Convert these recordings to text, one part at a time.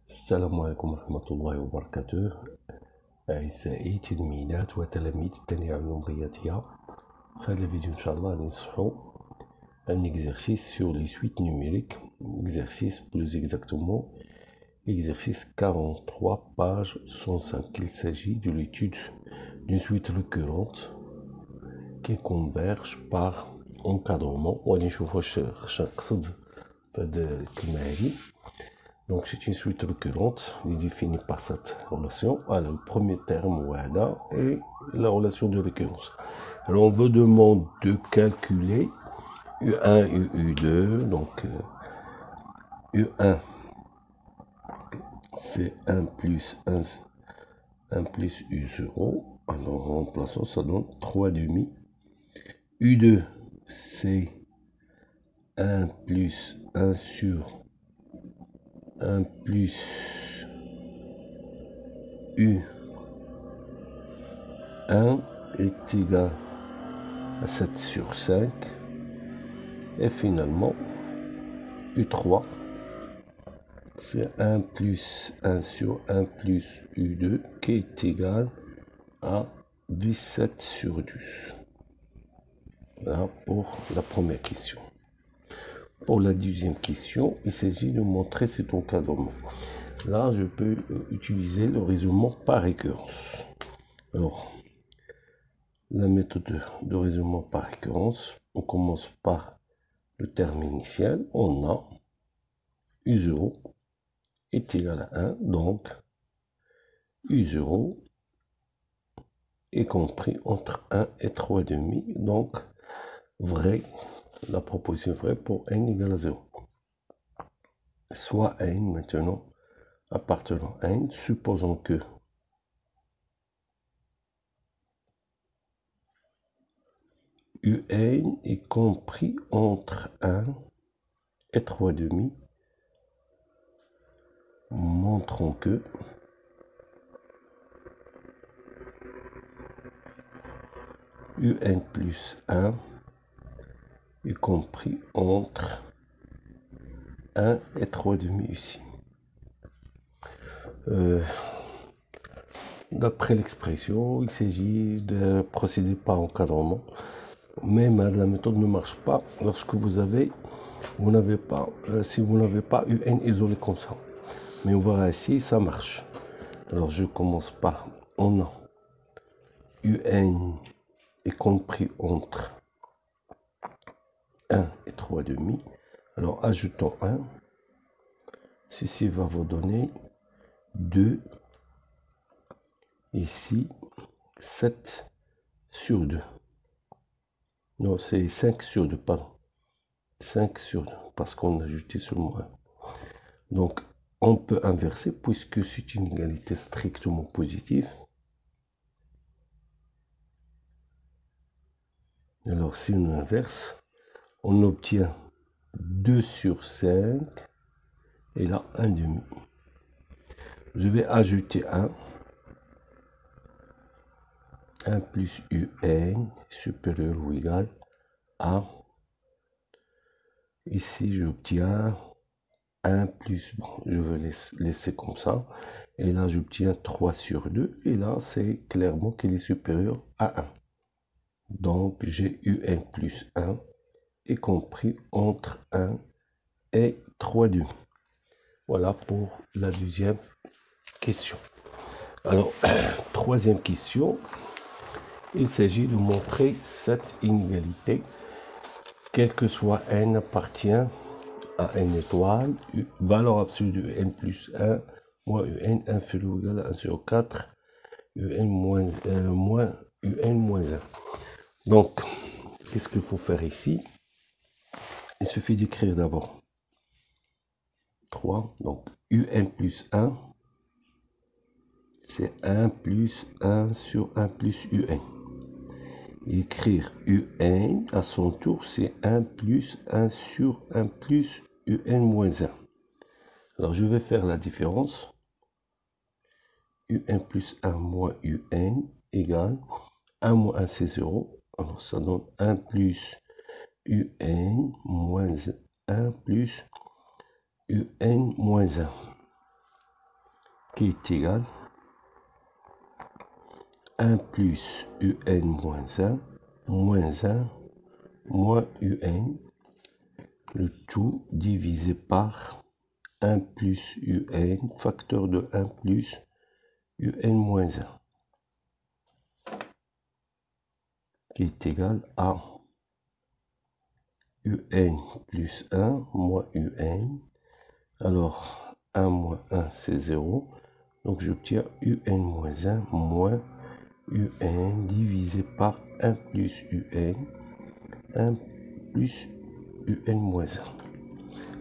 السلام عليكم ورحمة الله وبركاته. أعزائي تلميذات وتلاميذ الثانية علوم رياضية. في هذا الفيديو إن شاء الله غادي نشرحو un exercice sur les suites numériques. Exercice plus exactement exercice 43 page 105. Il s'agit de l'étude d'une suite récurrente qui converge par encadrement. وغادي نشوفو واش نقصد بهاد الكلمة هادي. Donc c'est une suite récurrente définie par cette relation. Alors le premier terme voilà et la relation de récurrence. Alors on veut demander de calculer U1 et U2. Donc U1 c'est 1 plus 1 plus U0. Alors en remplaçant ça donne 3 demi. U2 c'est 1 plus 1 sur 1 plus U1 est égal à 7 sur 5. Et finalement, U3, c'est 1 plus 1 sur 1 plus U2 qui est égal à 17 sur 12. Voilà pour la première question. Pour la deuxième question, il s'agit de montrer cet encadrement. Là, je peux utiliser le raisonnement par récurrence. Alors, la méthode de raisonnement par récurrence, on commence par le terme initial. On a U0 est égal à 1, donc U0 est compris entre 1 et 3 demi, donc vrai, la proposition vraie pour n égale à 0. Soit n maintenant appartenant à n, supposons que Un est compris entre 1 et 3 demi, montrons que Un plus 1 est compris entre 1 et 3 demi ici. D'après l'expression, il s'agit de procéder par encadrement. Même la méthode ne marche pas lorsque vous n'avez pas, si vous n'avez pas UN isolé comme ça. Mais on verra ici, ça marche. Alors je commence par, on a UN est compris entre 1 et 3 demi. Alors ajoutons 1. Ceci va vous donner 2. Ici, 7 sur 2. Non, c'est 5 sur 2, pardon. 5 sur 2, parce qu'on a ajouté seulement 1. Donc, on peut inverser, puisque c'est une égalité strictement positive. Alors, si on inverse, on obtient 2 sur 5, et là, 1 demi. Je vais ajouter 1. 1 plus UN supérieur ou égal à, ici j'obtiens 1 plus, bon, je vais laisser comme ça, et là j'obtiens 3 sur 2, et là c'est clairement qu'il est supérieur à 1. Donc j'ai UN plus 1 est compris entre 1 et 3 demi. Voilà pour la deuxième question. Alors, troisième question. Il s'agit de montrer cette inégalité, quel que soit n appartient à n étoile, valeur absolue de n plus 1, moins un inférieur ou égal à 1 sur 4, un moins 1. Donc, qu'est-ce qu'il faut faire ici? Il suffit d'écrire d'abord 3, donc un plus 1, c'est 1 plus 1 sur 1 plus un. Écrire UN à son tour, c'est 1 plus 1 sur 1 plus UN moins 1. Alors, je vais faire la différence. UN plus 1 moins UN égale 1 moins 1, c'est 0. Alors, ça donne 1 plus UN moins 1 plus UN moins 1. qui est égal 1 plus un moins 1 moins un, le tout divisé par 1 plus un, facteur de 1 plus un moins 1, qui est égal à un plus 1 moins un. Alors, 1 moins 1, c'est 0. Donc, j'obtiens un moins 1 moins un divisé par 1 plus 1 plus un moins 1.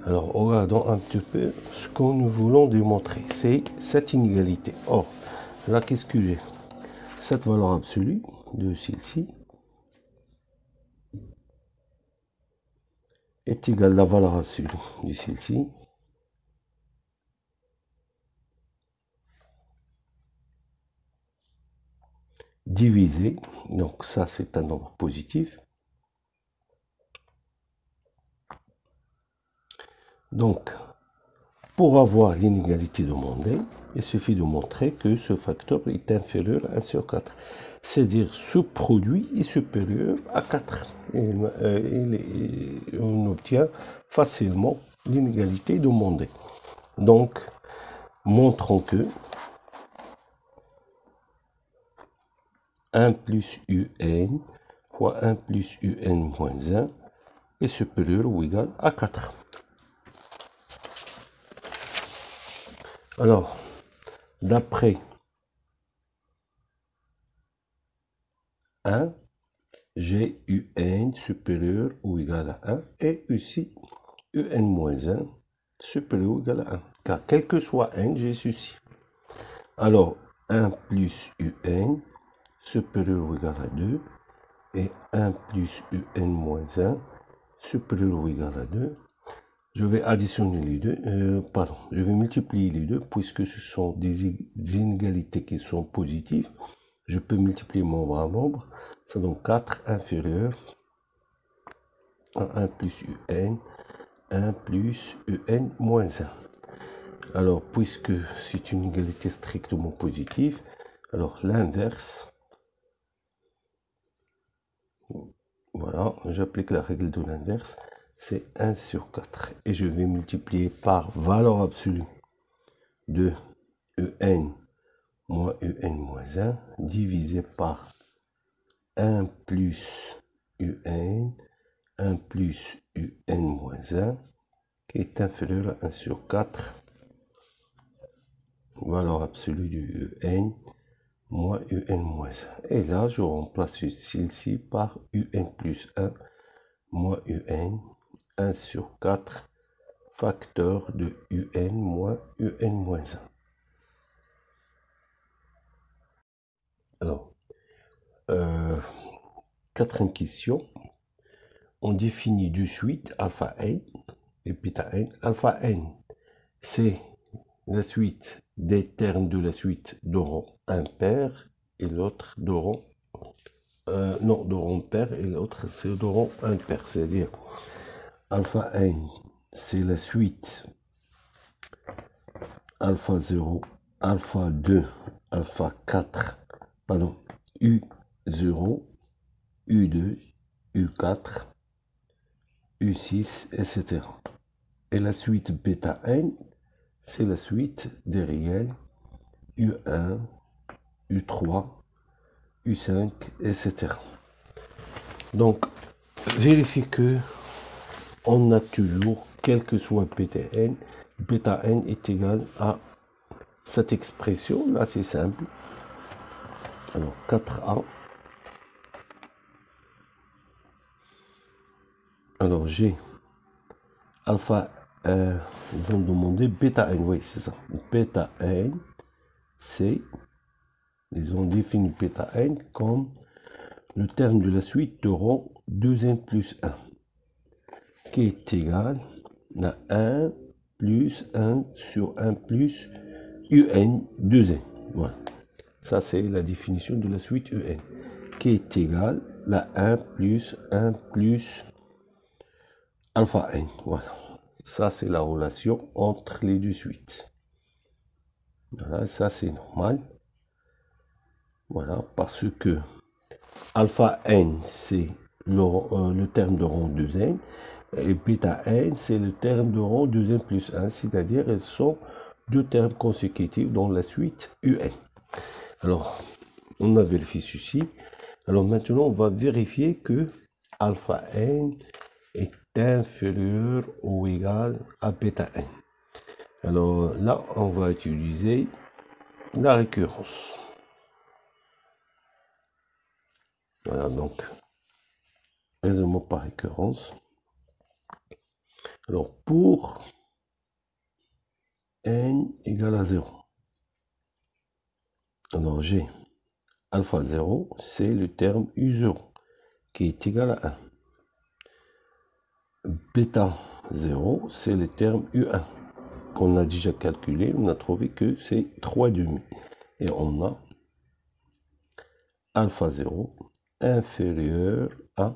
Alors, regardons un petit peu ce que nous voulons démontrer. C'est cette inégalité. Or, là, qu'est-ce que j'ai? Cette valeur absolue de celle-ci est égale à la valeur absolue de celle-ci divisé, donc ça c'est un nombre positif. Donc, pour avoir l'inégalité demandée, il suffit de montrer que ce facteur est inférieur à 1 sur 4. C'est-à-dire ce produit est supérieur à 4. On obtient facilement l'inégalité demandée. Donc, montrons que 1 plus un fois 1 plus un moins 1 est supérieur ou égal à 4. Alors, d'après 1, j'ai un supérieur ou égal à 1 et aussi un moins 1 supérieur ou égal à 1. Car quel que soit n, j'ai ceci. Alors, 1 plus un supérieur ou égal à 2 et 1 plus un moins 1 supérieur ou égal à 2. Je vais additionner les deux, je vais multiplier les deux puisque ce sont des inégalités qui sont positives. Je peux multiplier membre à membre. Ça donne 4 inférieur à 1 plus un, 1 plus un moins 1. Alors, puisque c'est une égalité strictement positive, alors l'inverse, voilà, j'applique la règle de l'inverse, c'est 1 sur 4. Et je vais multiplier par valeur absolue de un moins un moins 1 divisé par 1 plus un plus un moins 1 qui est inférieur à 1 sur 4, valeur absolue du un moins un moins 1. Et là, je remplace celle-ci par un plus 1 moins un sur 4, facteur de un moins moins 1. Alors, quatrième question. On définit de suite alpha n et bêta n. Alpha n, c'est la suite des termes de la suite de rang impair et l'autre de rang de rang pair et l'autre c'est de rang impair. C'est-à-dire alpha n, c'est la suite alpha 0, alpha 2, alpha 4, pardon, U0, U2, U4, U6, etc. Et la suite bêta n, c'est la suite des réels U1, U3, U5, etc. Donc, vérifiez que on a toujours, quel que soit bêta n est égal à cette expression. Là, c'est simple. Alors, 4a. Alors, j'ai alpha, ils ont demandé bêta n, oui, c'est ça. Bêta n, c'est, ils ont défini bêta n comme le terme de la suite de rang 2n plus 1, qui est égal à 1 plus 1 sur 1 plus un 2n. Voilà. Ça, c'est la définition de la suite un, qui est égal à 1 plus 1 plus alpha n. Voilà. Ça, c'est la relation entre les deux suites. Voilà, ça c'est normal. Voilà, parce que alpha n, c'est le terme de rang 2n, et bêta n, c'est le terme de rang 2n plus 1, c'est-à-dire elles sont deux termes consécutifs dans la suite un. Alors, on a vérifié ceci. Alors maintenant, on va vérifier que alpha n est inférieur ou égal à bêta n. Alors là, on va utiliser la récurrence. Voilà, donc, raisonnement par récurrence. Alors, pour n égale à 0, alors j'ai alpha 0, c'est le terme U0, qui est égal à 1. Bêta 0, c'est le terme U1, qu'on a déjà calculé. On a trouvé que c'est 3,5. Et on a alpha 0 inférieur à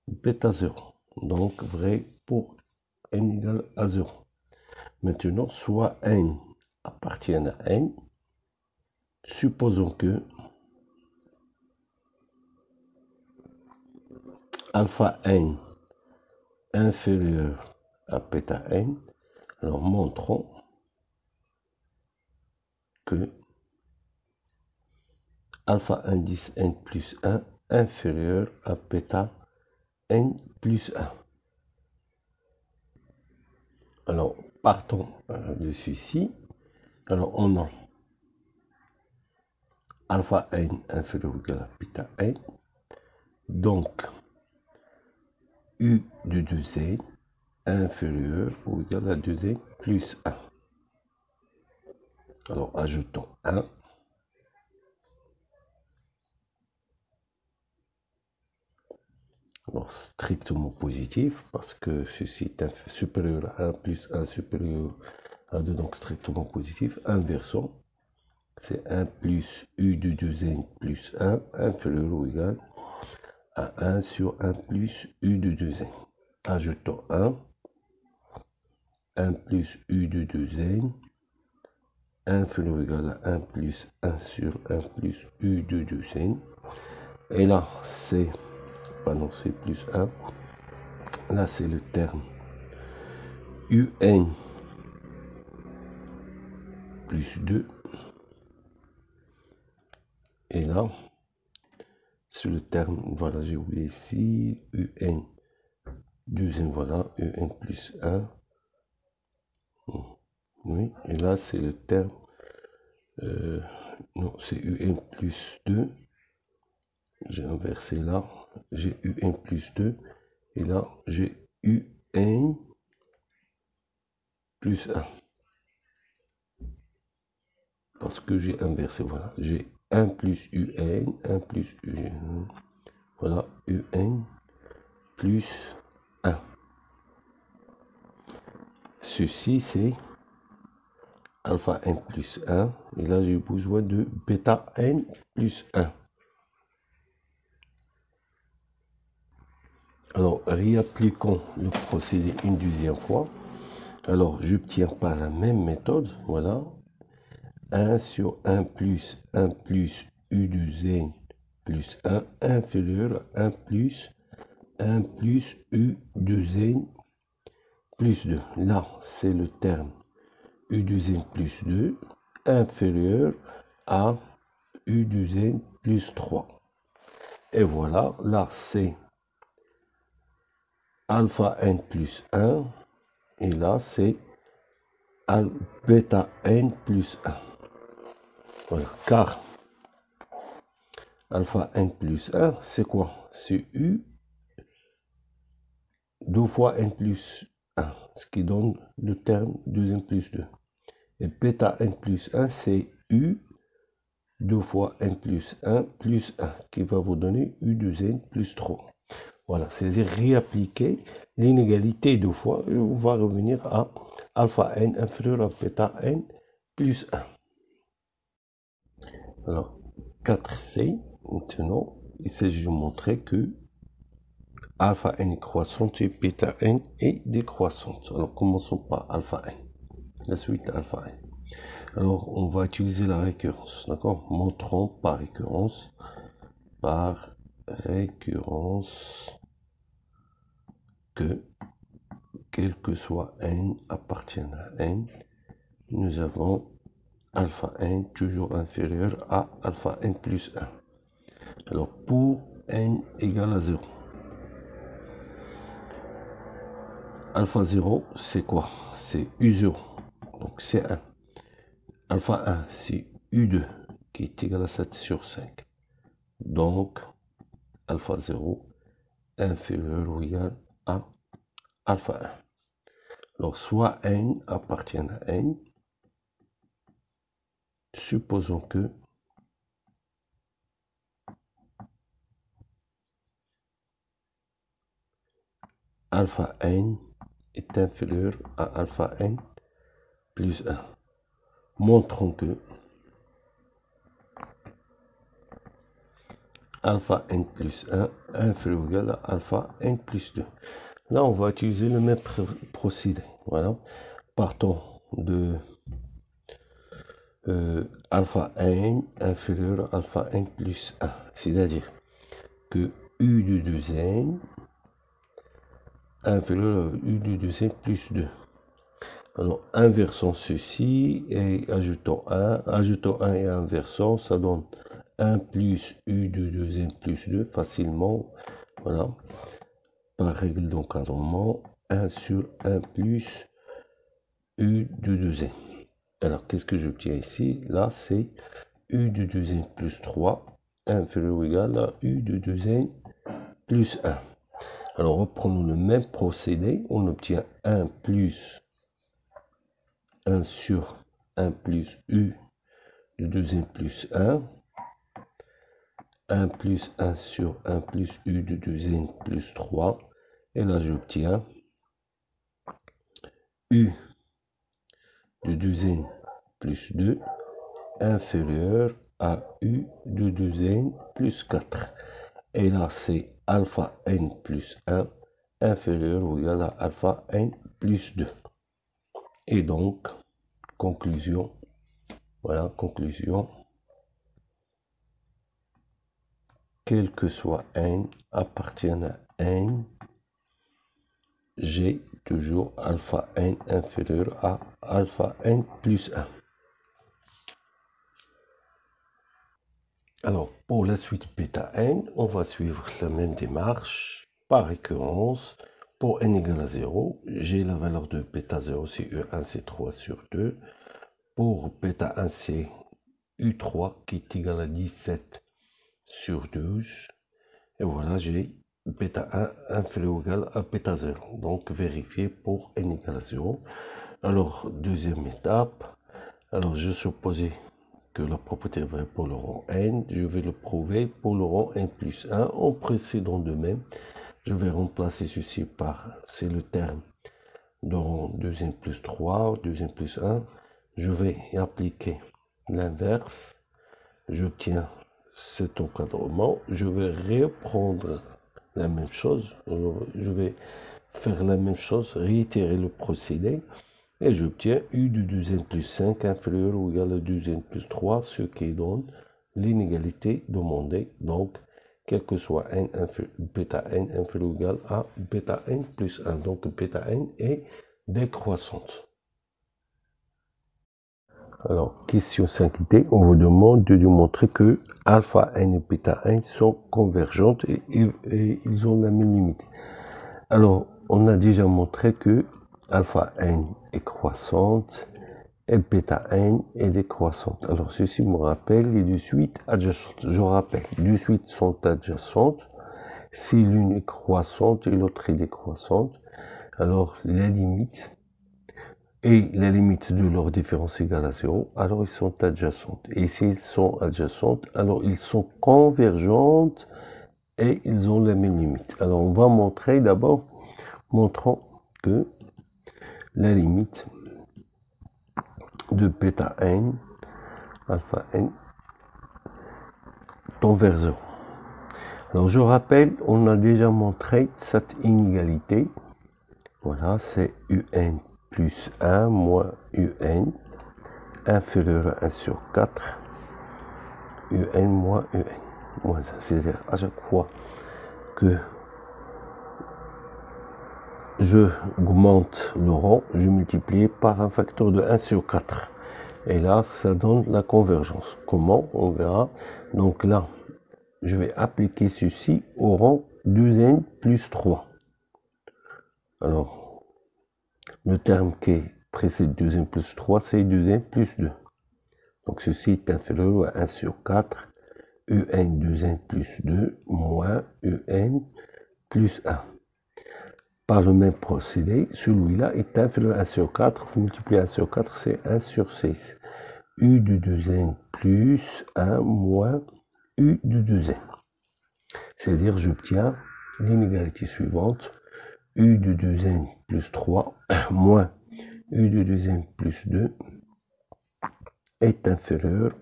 bêta 0. Donc, vrai pour n égale à 0. Maintenant, soit n appartient à n, supposons que alpha n inférieur à bêta n, alors montrons que alpha indice n plus 1 inférieur à bêta n plus 1. Alors, partons de ceci. Alors, on a alpha n inférieur ou égal à bêta n. Donc, u de 2n inférieur ou égal à 2n plus 1. Alors, ajoutons 1. Alors, strictement positif, parce que ceci est supérieur à 1 plus 1 supérieur à 2, donc strictement positif. Inversons, c'est 1 plus u de 2n plus 1 inférieur ou égal à 1 sur 1 plus u de 2n. Ajoutons 1 plus u de 2n inférieur ou égal à 1 plus 1 sur 1 plus u de 2n. Et là, c'est, pardon, c'est plus 1. Là, c'est le terme un plus 2. Et là, sur le terme, voilà, j'ai oublié ici, un deuxième, voilà, un plus 1. Oui, et là, c'est le terme, non, c'est un plus 2. J'ai inversé là, j'ai un plus 2. Et là, j'ai un plus 1. Parce que j'ai inversé, voilà, j'ai 1 plus un plus un. Voilà, un plus 1. Ceci, c'est alpha n plus 1. Et là, j'ai besoin de bêta n plus 1. Alors, réappliquons le procédé une deuxième fois. Alors, j'obtiens par la même méthode, voilà, 1 sur 1 plus u de n plus 1 inférieur à 1 plus u de n plus 2. Là, c'est le terme u de n plus 2 inférieur à u de n plus 3. Et voilà, là, c'est alpha n plus 1. Et là, c'est bêta n plus 1. Voilà, car alpha n plus 1, c'est quoi? C'est u 2 fois n plus 1, ce qui donne le terme 2n plus 2. Et bêta n plus 1, c'est u 2 fois n plus 1, qui va vous donner u 2n plus 3. Voilà, c'est-à-dire réappliquer l'inégalité deux fois, et on va revenir à alpha n inférieur à bêta n plus 1. Alors, 4c, maintenant, il s'agit de montrer que alpha n est croissante et bêta n est décroissante. Alors, commençons par alpha n, la suite alpha n. Alors, on va utiliser la récurrence, d'accord? Montrons par récurrence que, quel que soit n appartienne à n, nous avons alpha n toujours inférieur à alpha n plus 1. Alors, pour n égale à 0, alpha 0, c'est quoi? C'est U0, donc c'est 1. Alpha 1, c'est U2, qui est égal à 7 sur 5. Donc, alpha 0 inférieur ou égal à alpha 1. Alors, soit n appartient à n, supposons que alpha n est inférieur à alpha n plus 1. Montrons que alpha n plus 1 inférieur ou égal à alpha n plus 2. Là, on va utiliser le même procédé. Voilà. Partons de alpha n inférieur à alpha n plus 1. C'est-à-dire que u de 2n inférieur à u de 2n plus 2. Alors, inversons ceci et ajoutons 1. Ajoutons 1 et inversons, ça donne 1 plus u de 2n plus 2 facilement. Voilà. Par règle d'encadrement, 1 sur 1 plus u de 2n. Alors, qu'est-ce que j'obtiens ici? Là, c'est u de 2n plus 3 inférieur ou égal à u de 2n plus 1. Alors, reprenons le même procédé. On obtient 1 plus 1 sur 1 plus u de 2n plus 1. 1 plus 1 sur 1 plus u de 2n plus 3. Et là, j'obtiens u de 2n plus 2 inférieur à u de 2n plus 4. Et là, c'est alpha n plus 1 inférieur ou égal à alpha n plus 2. Et donc, conclusion, voilà, conclusion, quel que soit n appartienne à n, j'ai toujours alpha n inférieur à alpha n plus 1. Alors, pour la suite bêta n, on va suivre la même démarche par récurrence. Pour n égale à 0, j'ai la valeur de bêta 0, c'est U1, c'est 3 sur 2. Pour bêta 1, c'est U3 qui est égal à 17 sur 12. Et voilà, j'ai bêta 1 inférieur ou égal à bêta 0. Donc, vérifier pour n égale à 0. Alors, deuxième étape. Alors, je supposais que la propriété est vraie pour le rang n. Je vais le prouver pour le rang n plus 1 en procédant de même. Je vais remplacer ceci par, c'est le terme de rang 2n plus 3, 2n plus 1. Je vais appliquer l'inverse. J'obtiens cet encadrement. Je vais reprendre la même chose. Je vais faire la même chose, réitérer le procédé. Et j'obtiens u de 2n plus 5 inférieur ou égal à 2n plus 3, ce qui donne l'inégalité demandée. Donc, quel que soit n bêta n inférieur ou égal à bêta n plus 1. Donc, bêta n est décroissante. Alors, question 5D, on vous demande de démontrer que alpha n et bêta n sont convergentes et ils ont la même limite. Alors, on a déjà montré que alpha n est croissante et bêta n est décroissante. Alors, ceci me rappelle les deux suites adjacentes. Je rappelle, deux suites sont adjacentes. Si l'une est croissante et l'autre est décroissante, alors la limite et la limite de leur différence égale à 0, alors ils sont adjacentes. Et s'ils sont adjacentes, alors ils sont convergentes et ils ont la même limite. Alors, on va montrer d'abord, montrons que la limite de bêta n, alpha n, tend vers 0. Alors, je rappelle, on a déjà montré cette inégalité. Voilà, c'est un plus 1 moins un inférieur à 1 sur 4, un moins un moins 1. C'est-à-dire à chaque fois que je augmente le rang, je multiplie par un facteur de 1 sur 4. Et là, ça donne la convergence. Comment? On verra. Donc là, je vais appliquer ceci au rang 2n plus 3. Alors, le terme qui précède 2n plus 3, c'est 2n plus 2. Donc ceci est inférieur à 1 sur 4, un 2n plus 2 moins un plus 1. Par le même procédé, celui-là est inférieur à 1 sur 4, vous multipliez 1 sur 4, c'est 1 sur 6. U de 2n plus 1 moins U de 2n. C'est-à-dire, j'obtiens l'inégalité suivante. U de 2n plus 3 moins U de 2n plus 2 est inférieur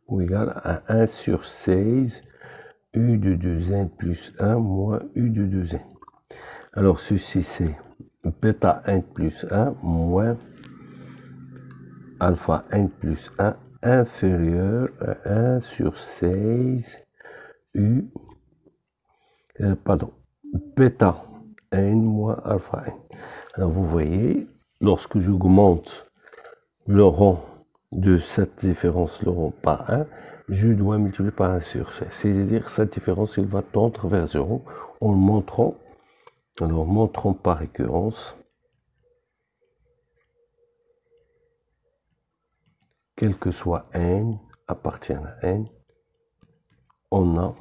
ou égal à 1 sur 16 U de 2n plus 1 moins U de 2n. Alors, ceci, c'est bêta n plus 1 moins alpha n plus 1 inférieur à 1 sur 16 U, bêta n moins alpha n. Alors, vous voyez, lorsque j'augmente le rang de cette différence, le rang par 1, je dois multiplier par 1 sur 16. C'est-à-dire, cette différence, il va tendre vers 0 en le montrant. Alors, montrons par récurrence. Quel que soit n, appartient à n, on a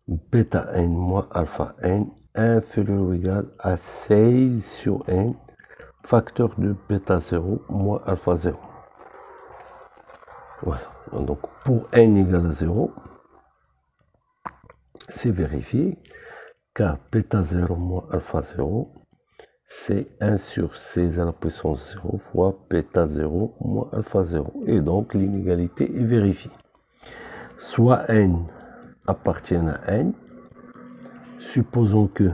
bêta n moins alpha n inférieur ou égal à 16 sur n, facteur de bêta 0 moins alpha 0. Voilà. Donc, pour n égale à 0, c'est vérifié, car bêta 0 moins alpha 0, c'est 1 sur 16 à la puissance 0 fois bêta 0 moins alpha 0. Et donc, l'inégalité est vérifiée. Soit n appartient à n, supposons que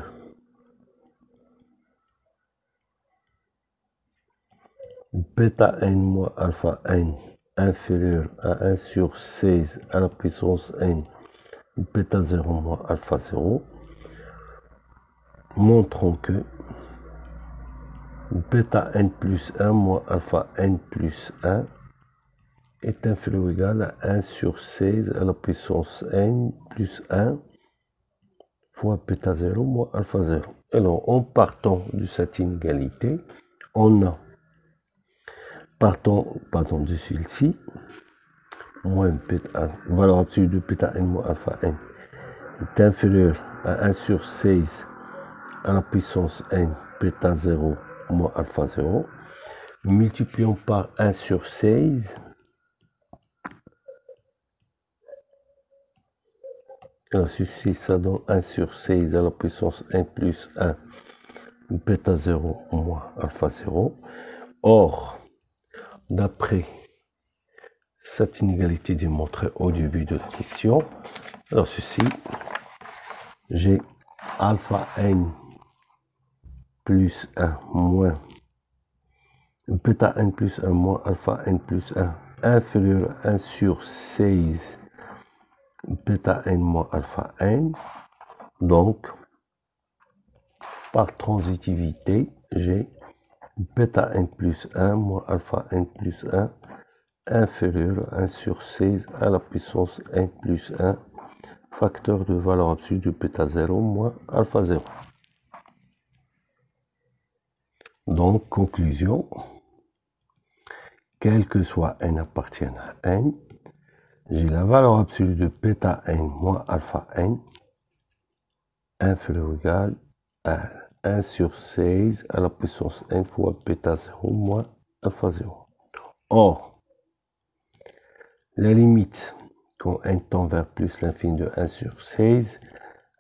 bêta n moins alpha n inférieur à 1 sur 16 à la puissance n, bêta 0 moins alpha 0, montrons que bêta n plus 1 moins alpha n plus 1 est inférieur ou égal à 1 sur 16 à la puissance n plus 1 fois bêta 0 moins alpha 0. Alors, en partant de cette inégalité, on a, partons de celle-ci, moins bêta, valeur absolue de bêta n moins alpha n est inférieur à 1 sur 16 à la puissance n, bêta 0 moins alpha 0. Multiplions par 1 sur 16. Alors, ceci, ça donne 1 sur 16 à la puissance n plus 1, bêta 0 moins alpha 0. Or, d'après cette inégalité démontrée au début de la question, alors ceci, j'ai alpha n plus 1 moins bêta n plus 1 moins alpha n plus 1 inférieur à 1 sur 16 bêta n moins alpha n. Donc, par transitivité, j'ai bêta n plus 1 moins alpha n plus 1 inférieur à 1 sur 16 à la puissance n plus 1, facteur de valeur absolue de bêta 0 moins alpha 0. Donc, conclusion, quel que soit n appartient à n, j'ai la valeur absolue de bêta n moins alpha n inférieur ou égal à 1 sur 16 à la puissance n fois bêta 0 moins alpha 0. Or, la limite quand n tend vers plus l'infini de 1 sur 16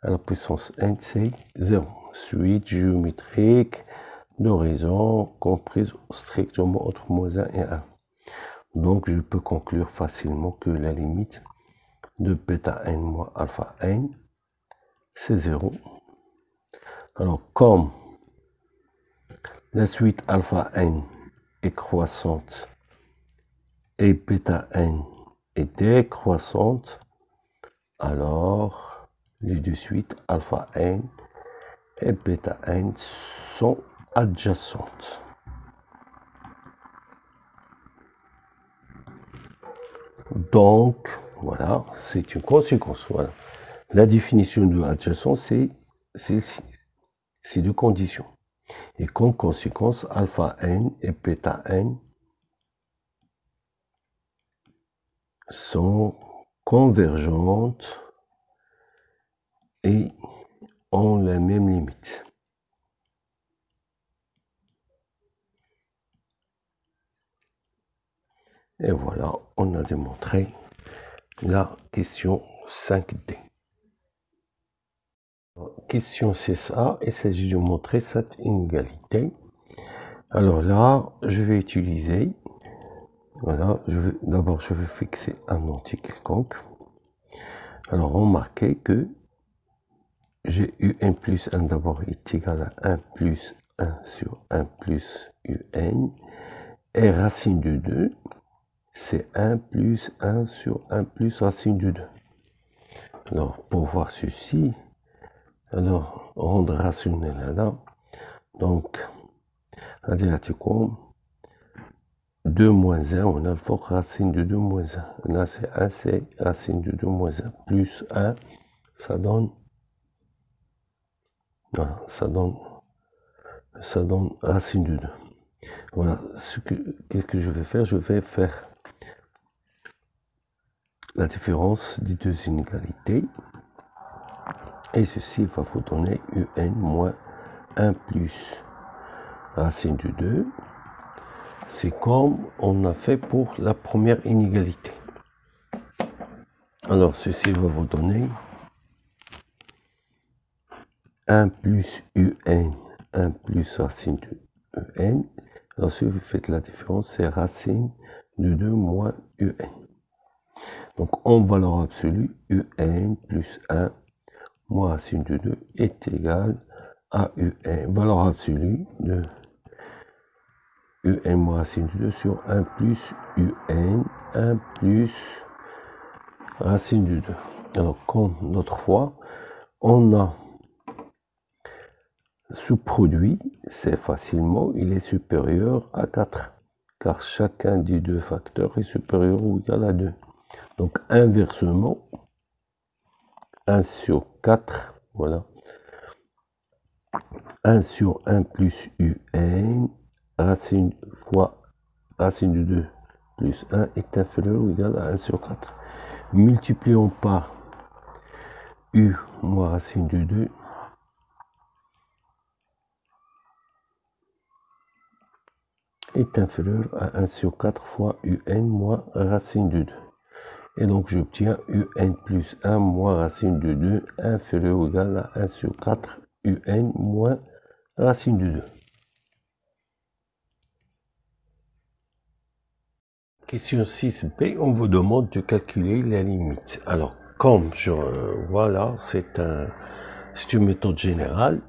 à la puissance n, c'est 0. Suite géométrique d'horizon comprise strictement entre moins 1 et 1. Donc, je peux conclure facilement que la limite de bêta n moins alpha n, c'est 0. Alors, comme la suite alpha n est croissante et bêta n est décroissante, alors les deux suites alpha n et bêta n sont adjacentes. Donc, voilà, c'est une conséquence. Voilà. La définition de adjacent, c'est deux conditions. Et comme conséquence, alpha n et bêta n sont convergentes et ont la même limite. Et voilà, on a démontré la question 5D. Question 6A, il s'agit de montrer cette inégalité. Alors là, je vais utiliser, voilà, d'abord je vais fixer un entier quelconque. Alors remarquez que j'ai un plus 1 d'abord est égal à 1 plus 1 sur 1 plus un, et racine de 2, c'est 1 plus 1 sur 1 plus racine de 2. Alors, pour voir ceci, alors, rendre rationnel là, donc, adéatiquement, 2 moins 1, on a le fort racine de 2 moins 1. Là, c'est 1, c'est racine de 2 moins 1, plus 1, ça donne, voilà, ça donne racine de 2. Voilà, qu'est-ce que je vais faire? Je vais faire la différence des deux inégalités. Et ceci va vous donner un moins 1 plus racine de 2. C'est comme on a fait pour la première inégalité. Alors ceci va vous donner 1 plus un, 1 plus racine de un. Alors si vous faites la différence, c'est racine de 2 moins un. Donc en valeur absolue, un plus 1 moins racine de 2 est égal à un. Valeur absolue de un moins racine de 2 sur 1 plus un, 1 plus racine de 2. Alors comme l'autre fois, on a ce produit, c'est facilement, il est supérieur à 4, car chacun des deux facteurs est supérieur ou égal à 2. Donc inversement, 1 sur 4, voilà, 1 sur 1 plus un, racine fois racine de 2 plus 1 est inférieur ou égal à 1 sur 4. Multiplions par u moins racine de 2 est inférieur à 1 sur 4 fois un moins racine de 2. Et donc j'obtiens un plus 1 moins racine de 2 inférieur ou égal à 1 sur 4 un moins racine de 2. Question 6b, on vous demande de calculer la limite. Alors, comme voilà, c'est une méthode générale.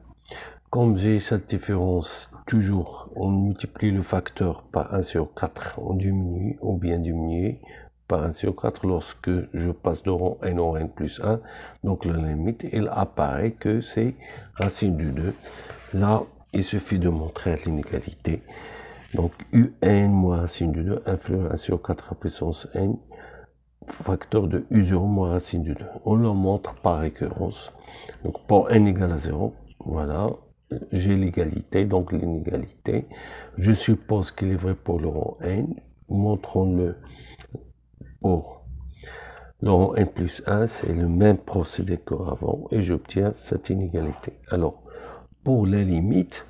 Comme j'ai cette différence, toujours, on multiplie le facteur par 1 sur 4, on diminue, ou bien diminuer par 1 sur 4 lorsque je passe de rang n en n plus 1. Donc la limite, il apparaît que c'est racine de 2. Là, il suffit de montrer l'inégalité. Donc un moins racine de 2 inférieur à 1 sur 4 à puissance n, facteur de u0 moins racine de 2. On le montre par récurrence. Donc pour n égale à 0, voilà, j'ai l'égalité, donc l'inégalité. Je suppose qu'il est vrai pour le rang n. Montrons-le pour le rang n plus 1, c'est le même procédé qu'avant et j'obtiens cette inégalité. Alors, pour la limite,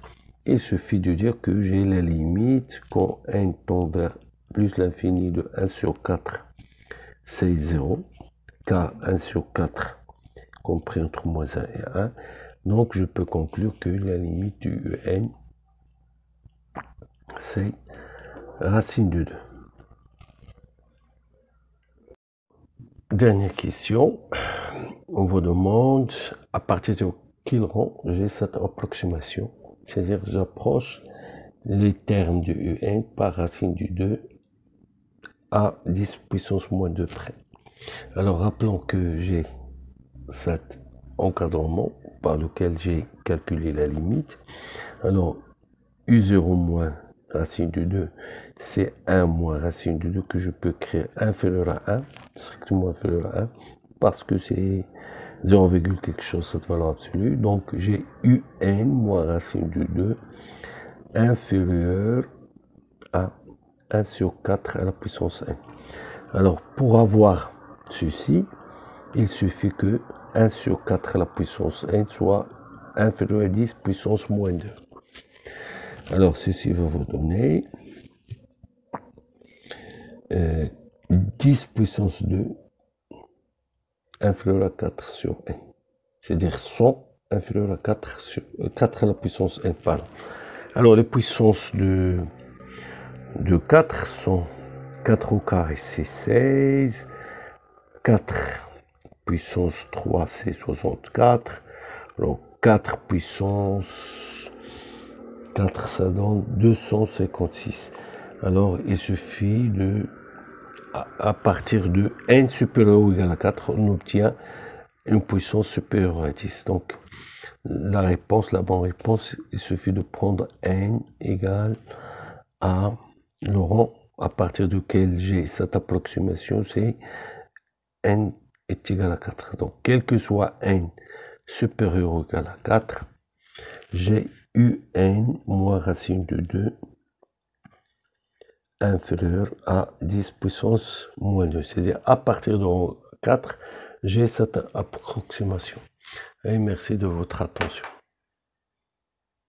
il suffit de dire que j'ai la limite quand n tend vers plus l'infini de 1 sur 4, c'est 0, car 1 sur 4 compris entre moins 1 et 1. Donc je peux conclure que la limite du un, c'est racine de 2. Dernière question, on vous demande à partir de quel rang j'ai cette approximation. C'est-à-dire j'approche les termes de un par racine du 2 à 10 puissance moins 2 près. Alors rappelons que j'ai cet encadrement par lequel j'ai calculé la limite. Alors U0 moins racine de 2, c'est 1 moins racine de 2 que je peux créer inférieur à 1, strictement inférieur à 1, parce que c'est 0, quelque chose, cette valeur absolue. Donc j'ai UN moins racine de 2 inférieur à 1 sur 4 à la puissance 1. Alors pour avoir ceci, il suffit que 1 sur 4 à la puissance 1 soit inférieur à 10 puissance moins 2. Alors ceci va vous donner 10 puissance 2 inférieur à 4 sur 1. C'est-à-dire 100 inférieur à 4 sur 4 à la puissance 1. Pardon. Alors les puissances de 4 sont 4 au carré, c'est 16. 4 puissance 3, c'est 64. Alors 4 puissance 4, ça donne 256. Alors il suffit de, à partir de n supérieur ou égal à 4, on obtient une puissance supérieure à 10. Donc la réponse, la bonne réponse, il suffit de prendre n égale à le rang à partir duquel j'ai cette approximation, c'est n est égal à 4. Donc quel que soit n supérieur ou égal à 4, j'ai UN moins racine de 2 inférieur à 10 puissance moins 2. C'est-à-dire à partir de 4, j'ai cette approximation. Et merci de votre attention.